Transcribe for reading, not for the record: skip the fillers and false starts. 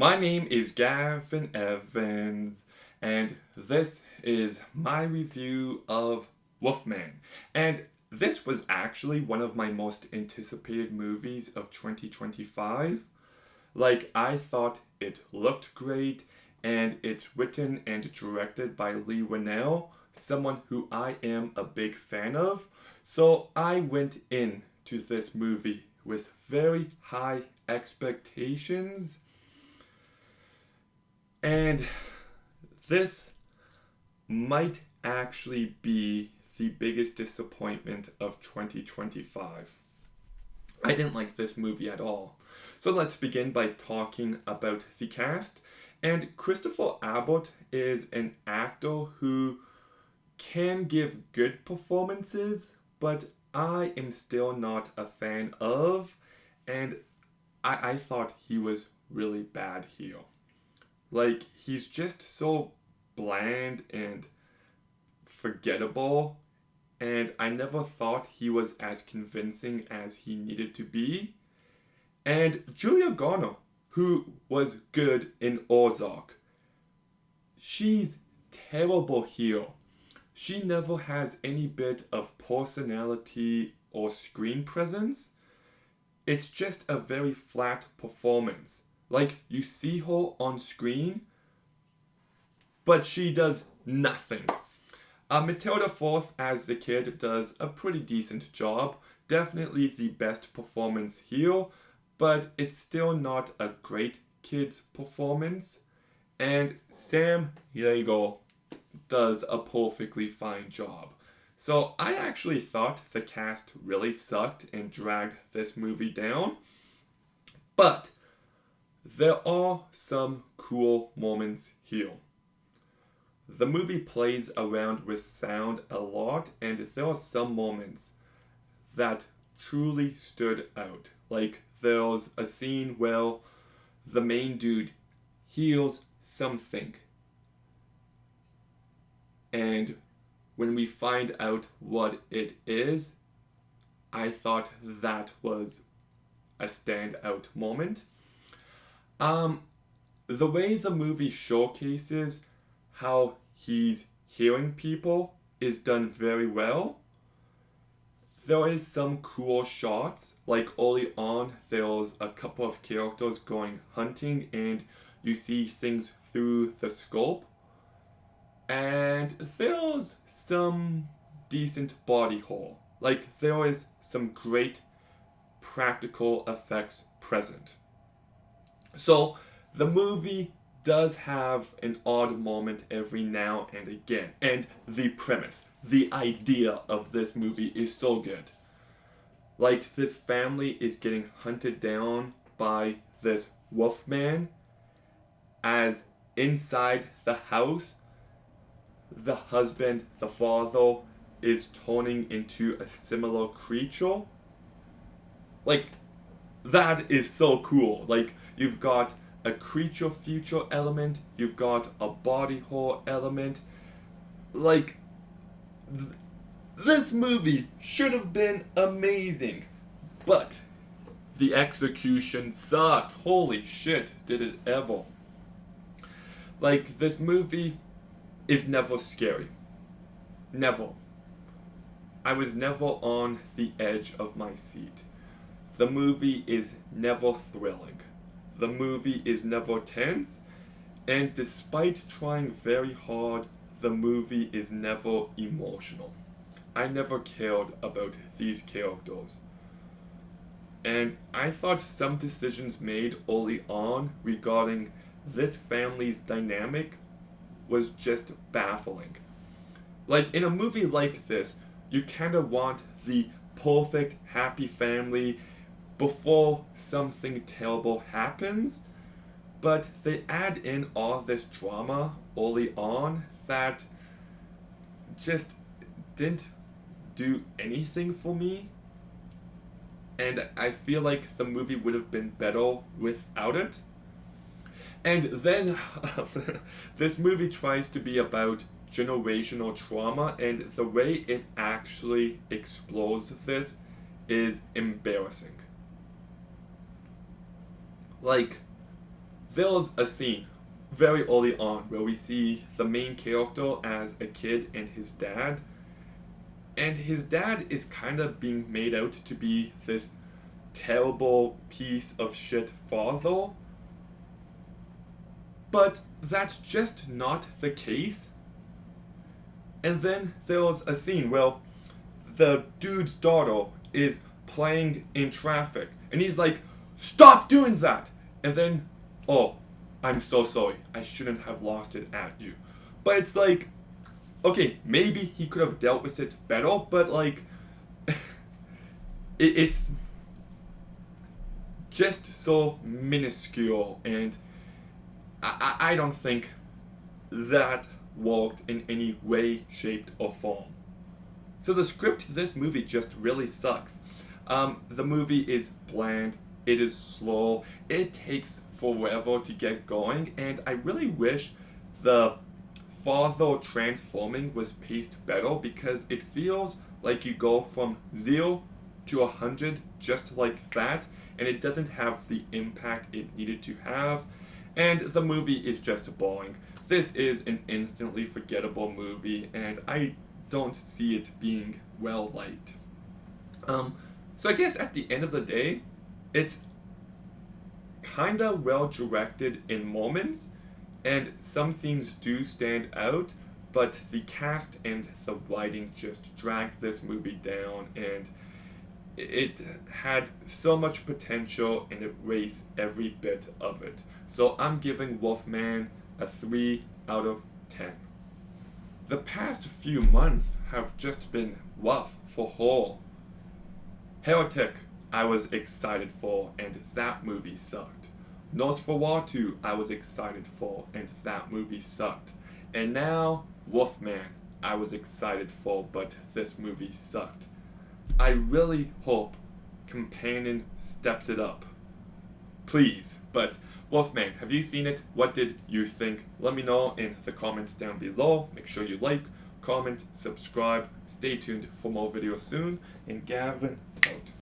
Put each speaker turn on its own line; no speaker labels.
My name is Gavin Evans, and this is my review of Wolfman. And this was actually one of my most anticipated movies of 2025. I thought it looked great, and it's written and directed by Lee Winnell, someone who I am a big fan of. So I went in to this movie with very high expectations, and this might actually be the biggest disappointment of 2025. I didn't like this movie at all. So let's begin by talking about the cast. And Christopher Abbott is an actor who can give good performances, but I am still not a fan of, and I thought he was really bad here. He's just so bland and forgettable, and I never thought he was as convincing as he needed to be. And Julia Garner, who was good in Ozark, she's terrible here. She never has any bit of personality or screen presence. It's just a very flat performance. You see her on screen, but she does nothing. Matilda Fourth as the kid does a pretty decent job. Definitely the best performance here, but it's still not a great kid's performance. And Sam Riegel does a perfectly fine job. So I actually thought the cast really sucked and dragged this movie down, but there are some cool moments here. The movie plays around with sound a lot, and there are some moments that truly stood out. There's a scene where the main dude heals something, and when we find out what it is, I thought that was a standout moment. Um, the way the movie showcases how he's healing people is done very well. There is some cool shots. Early on, there's a couple of characters going hunting, and you see things through the scope. And there's some decent body horror. There is some great practical effects present. So the movie does have an odd moment every now and again. And the premise, the idea of this movie is so good. This family is getting hunted down by this wolf man, as inside the house, the husband, the father, is turning into a similar creature. Like, that is so cool. You've got a creature feature element, you've got a body horror element. Like, this movie should have been amazing, but the execution sucked. Holy shit, did it ever. This movie is never scary. Never. I was never on the edge of my seat. The movie is never thrilling. The movie is never tense, and despite trying very hard, the movie is never emotional. I never cared about these characters. And I thought some decisions made early on regarding this family's dynamic was just baffling. In a movie like this, you kind of want the perfect happy family before something terrible happens, but they add in all this drama early on that just didn't do anything for me, and I feel like the movie would have been better without it. And then this movie tries to be about generational trauma, and the way it actually explores this is embarrassing. Like, There's a scene very early on where we see the main character as a kid and his dad. And his dad is kind of being made out to be this terrible piece of shit father. But that's just not the case. And then there's a scene where the dude's daughter is playing in traffic. And he's like, "Stop doing that!" And then, "Oh, I'm so sorry. I shouldn't have lost it at you." But it's like, okay, maybe he could have dealt with it better, but like, it's just so minuscule, and I don't think that worked in any way, shape, or form. So the script to this movie just really sucks. The movie is bland, it is slow, it takes forever to get going, and I really wish the father transforming was paced better, because it feels like you go from 0 to 100 just like that, and it doesn't have the impact it needed to have, and the movie is just boring. This is an instantly forgettable movie, and I don't see it being well liked. So I guess at the end of the day, it's kinda well directed in moments, and some scenes do stand out, but the cast and the writing just drag this movie down, and it had so much potential and it wastes every bit of it. So I'm giving Wolfman a 3 out of 10. The past few months have just been rough for horror. Heretic, I was excited for, and that movie sucked. Nosferatu, I was excited for, and that movie sucked. And now, Wolfman, I was excited for, but this movie sucked. I really hope Companion steps it up. Please, but Wolfman, have you seen it? What did you think? Let me know in the comments down below. Make sure you like, comment, subscribe. Stay tuned for more videos soon. And Gavin,